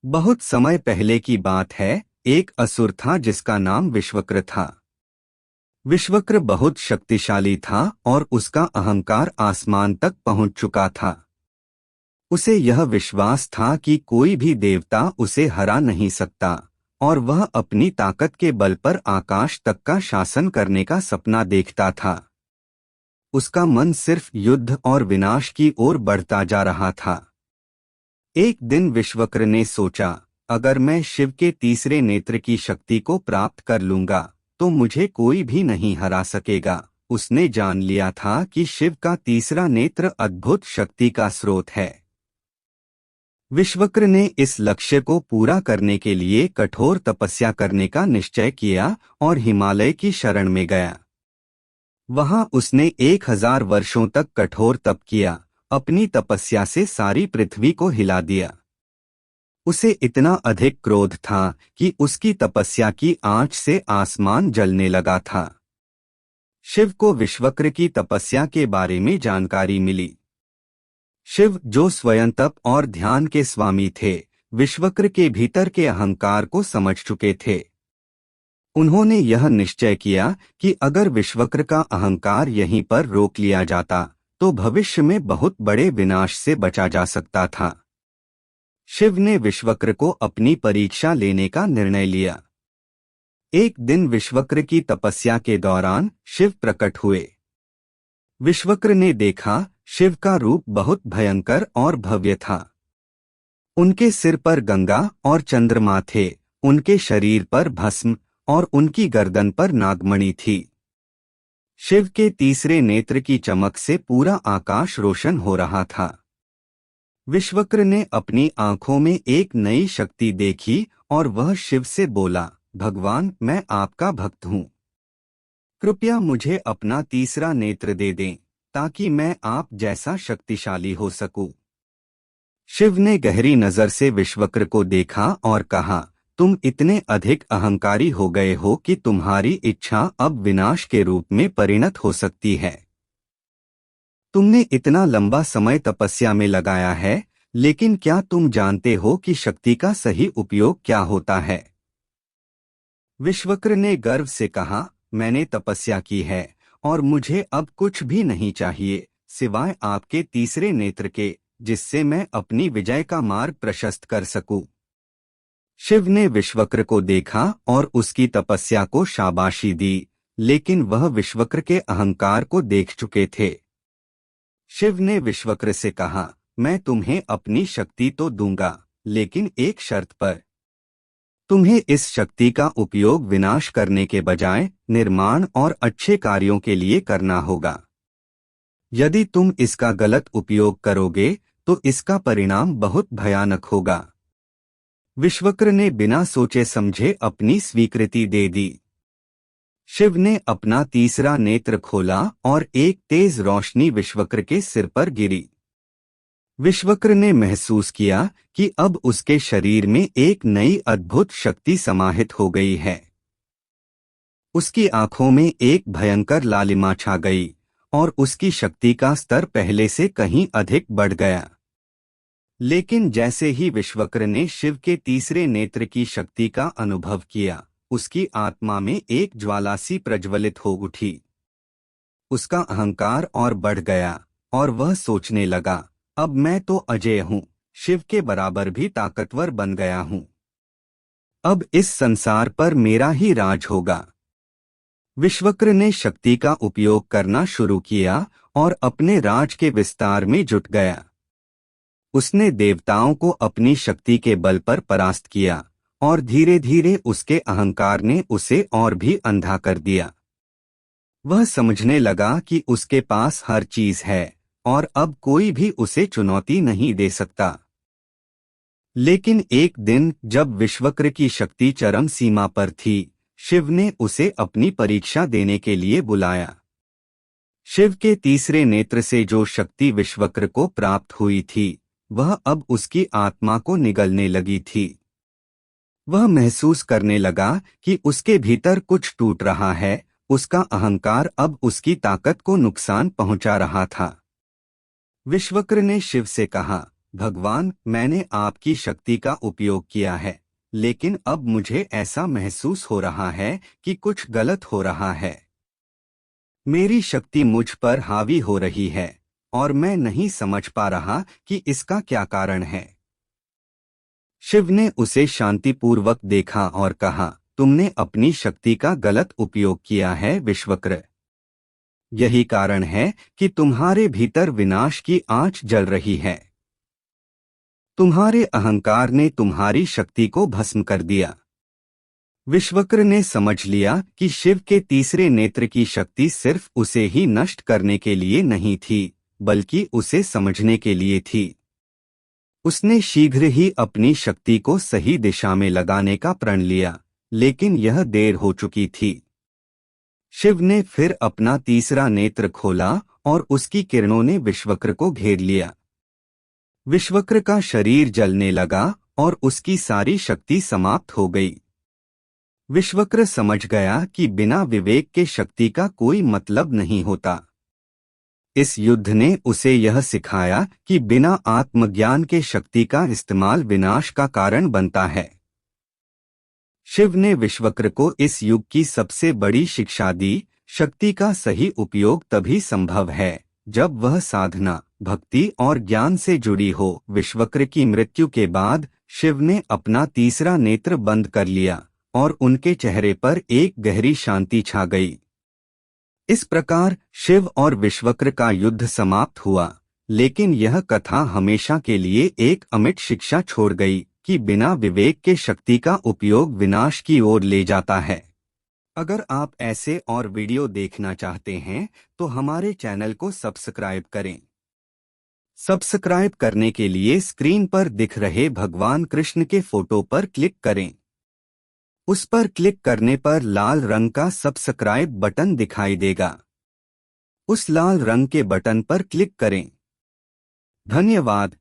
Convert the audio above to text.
बहुत समय पहले की बात है। एक असुर था जिसका नाम विश्वक्र था। विश्वक्र बहुत शक्तिशाली था और उसका अहंकार आसमान तक पहुंच चुका था। उसे यह विश्वास था कि कोई भी देवता उसे हरा नहीं सकता और वह अपनी ताकत के बल पर आकाश तक का शासन करने का सपना देखता था। उसका मन सिर्फ युद्ध और विनाश की ओर बढ़ता जा रहा था। एक दिन विश्वक्र ने सोचा, अगर मैं शिव के तीसरे नेत्र की शक्ति को प्राप्त कर लूंगा तो मुझे कोई भी नहीं हरा सकेगा। उसने जान लिया था कि शिव का तीसरा नेत्र अद्भुत शक्ति का स्रोत है। विश्वक्र ने इस लक्ष्य को पूरा करने के लिए कठोर तपस्या करने का निश्चय किया और हिमालय की शरण में गया। वहां उसने 1000 वर्षों तक कठोर तप किया, अपनी तपस्या से सारी पृथ्वी को हिला दिया। उसे इतना अधिक क्रोध था कि उसकी तपस्या की आंच से आसमान जलने लगा था। शिव को विश्वक्र की तपस्या के बारे में जानकारी मिली। शिव, जो स्वयं तप और ध्यान के स्वामी थे, विश्वक्र के भीतर के अहंकार को समझ चुके थे। उन्होंने यह निश्चय किया कि अगर विश्वक्र का अहंकार यहीं पर रोक लिया जाता तो भविष्य में बहुत बड़े विनाश से बचा जा सकता था। शिव ने विश्वक्र को अपनी परीक्षा लेने का निर्णय लिया। एक दिन विश्वक्र की तपस्या के दौरान शिव प्रकट हुए। विश्वक्र ने देखा, शिव का रूप बहुत भयंकर और भव्य था। उनके सिर पर गंगा और चंद्रमा थे, उनके शरीर पर भस्म और उनकी गर्दन पर नागमणि थी। शिव के तीसरे नेत्र की चमक से पूरा आकाश रोशन हो रहा था। विश्वक्र ने अपनी आंखों में एक नई शक्ति देखी और वह शिव से बोला, भगवान, मैं आपका भक्त हूँ। कृपया मुझे अपना तीसरा नेत्र दे दें ताकि मैं आप जैसा शक्तिशाली हो सकूं। शिव ने गहरी नजर से विश्वक्र को देखा और कहा, तुम इतने अधिक अहंकारी हो गए हो कि तुम्हारी इच्छा अब विनाश के रूप में परिणत हो सकती है। तुमने इतना लंबा समय तपस्या में लगाया है, लेकिन क्या तुम जानते हो कि शक्ति का सही उपयोग क्या होता है? विश्वक्र ने गर्व से कहा, मैंने तपस्या की है और मुझे अब कुछ भी नहीं चाहिए सिवाय आपके तीसरे नेत्र के, जिससे मैं अपनी विजय का मार्ग प्रशस्त कर सकूं। शिव ने विश्वक्र को देखा और उसकी तपस्या को शाबाशी दी, लेकिन वह विश्वक्र के अहंकार को देख चुके थे। शिव ने विश्वक्र से कहा, मैं तुम्हें अपनी शक्ति तो दूंगा, लेकिन एक शर्त पर। तुम्हें इस शक्ति का उपयोग विनाश करने के बजाय निर्माण और अच्छे कार्यों के लिए करना होगा। यदि तुम इसका गलत उपयोग करोगे तो इसका परिणाम बहुत भयानक होगा। विश्वक्र ने बिना सोचे समझे अपनी स्वीकृति दे दी। शिव ने अपना तीसरा नेत्र खोला और एक तेज रोशनी विश्वक्र के सिर पर गिरी। विश्वक्र ने महसूस किया कि अब उसके शरीर में एक नई अद्भुत शक्ति समाहित हो गई है। उसकी आंखों में एक भयंकर लालिमा छा गई और उसकी शक्ति का स्तर पहले से कहीं अधिक बढ़ गया। लेकिन जैसे ही विश्वक्र ने शिव के तीसरे नेत्र की शक्ति का अनुभव किया, उसकी आत्मा में एक ज्वाला सी प्रज्वलित हो उठी। उसका अहंकार और बढ़ गया और वह सोचने लगा, अब मैं तो अजेय हूँ, शिव के बराबर भी ताकतवर बन गया हूँ। अब इस संसार पर मेरा ही राज होगा। विश्वक्र ने शक्ति का उपयोग करना शुरू किया और अपने राज के विस्तार में जुट गया। उसने देवताओं को अपनी शक्ति के बल पर परास्त किया और धीरे धीरे उसके अहंकार ने उसे और भी अंधा कर दिया। वह समझने लगा कि उसके पास हर चीज है और अब कोई भी उसे चुनौती नहीं दे सकता। लेकिन एक दिन जब विश्वक्र की शक्ति चरम सीमा पर थी, शिव ने उसे अपनी परीक्षा देने के लिए बुलाया। शिव के तीसरे नेत्र से जो शक्ति विश्वक्र को प्राप्त हुई थी, वह अब उसकी आत्मा को निगलने लगी थी। वह महसूस करने लगा कि उसके भीतर कुछ टूट रहा है। उसका अहंकार अब उसकी ताकत को नुकसान पहुंचा रहा था। विश्वक्र ने शिव से कहा, भगवान, मैंने आपकी शक्ति का उपयोग किया है, लेकिन अब मुझे ऐसा महसूस हो रहा है कि कुछ गलत हो रहा है। मेरी शक्ति मुझ पर हावी हो रही है और मैं नहीं समझ पा रहा कि इसका क्या कारण है। शिव ने उसे शांतिपूर्वक देखा और कहा, तुमने अपनी शक्ति का गलत उपयोग किया है विश्वक्र। यही कारण है कि तुम्हारे भीतर विनाश की आंच जल रही है। तुम्हारे अहंकार ने तुम्हारी शक्ति को भस्म कर दिया। विश्वक्र ने समझ लिया कि शिव के तीसरे नेत्र की शक्ति सिर्फ उसे ही नष्ट करने के लिए नहीं थी, बल्कि उसे समझने के लिए थी। उसने शीघ्र ही अपनी शक्ति को सही दिशा में लगाने का प्रण लिया, लेकिन यह देर हो चुकी थी। शिव ने फिर अपना तीसरा नेत्र खोला और उसकी किरणों ने विश्वक्र को घेर लिया। विश्वक्र का शरीर जलने लगा और उसकी सारी शक्ति समाप्त हो गई। विश्वक्र समझ गया कि बिना विवेक के शक्ति का कोई मतलब नहीं होता। इस युद्ध ने उसे यह सिखाया कि बिना आत्मज्ञान के शक्ति का इस्तेमाल विनाश का कारण बनता है। शिव ने विश्वक्र को इस युग की सबसे बड़ी शिक्षा दी, शक्ति का सही उपयोग तभी संभव है जब वह साधना, भक्ति और ज्ञान से जुड़ी हो। विश्वक्र की मृत्यु के बाद शिव ने अपना तीसरा नेत्र बंद कर लिया और उनके चेहरे पर एक गहरी शांति छा गई। इस प्रकार शिव और विश्वक्र का युद्ध समाप्त हुआ, लेकिन यह कथा हमेशा के लिए एक अमिट शिक्षा छोड़ गई कि बिना विवेक के शक्ति का उपयोग विनाश की ओर ले जाता है। अगर आप ऐसे और वीडियो देखना चाहते हैं तो हमारे चैनल को सब्सक्राइब करें। सब्सक्राइब करने के लिए स्क्रीन पर दिख रहे भगवान कृष्ण के फोटो पर क्लिक करें। उस पर क्लिक करने पर लाल रंग का सब्सक्राइब बटन दिखाई देगा। उस लाल रंग के बटन पर क्लिक करें। धन्यवाद।